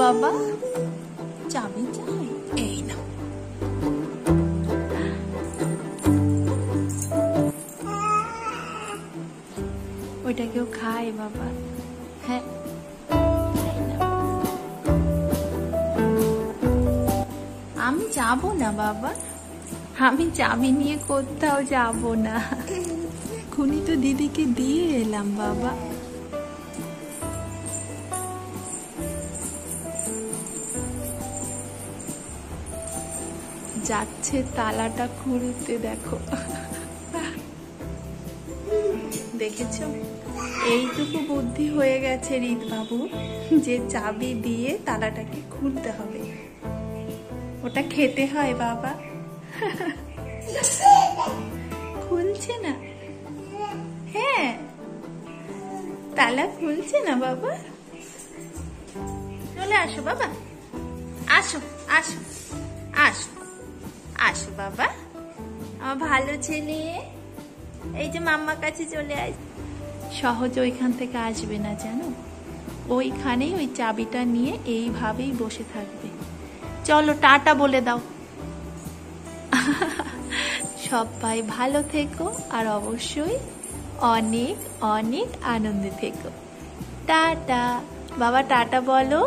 বাবা? চাবি চাই? এই না, ওইটা কেউ খায় বাবা? হ্যাঁ, আমি যাব না বাবা, আমি চাবি নিয়ে কোথাও যাব না। খুনি তো দিদিকে দিয়ে এলাম বাবা। যাচ্ছে তালাটা খুলতে, দেখো দেখেছ, এইটুকু বুদ্ধি হয়ে গেছে রিত বাবু যে চাবি দিয়ে তালাটাকে খুলতে হবে। ওটা খেতে হয় বাবা। খুলছে না? হ্যাঁ, তালা খুলছে না বাবা। চলে আসো বাবা, আসো আসো আসো আসো বাবা, আমার ভালো ছেলে। এই যে মাম্মার কাছে চলে আস। সহজে ওইখান থেকে আসবে না জানো, ওইখানেই ওই চাবিটা নিয়ে এইভাবেই বসে থাকবে। চলো টাটা বলে দাও। সবাই ভালো থেকো আর অবশ্যই অনেক অনেক আনন্দে থেকো। টাটা বাবা, টাটা বলো।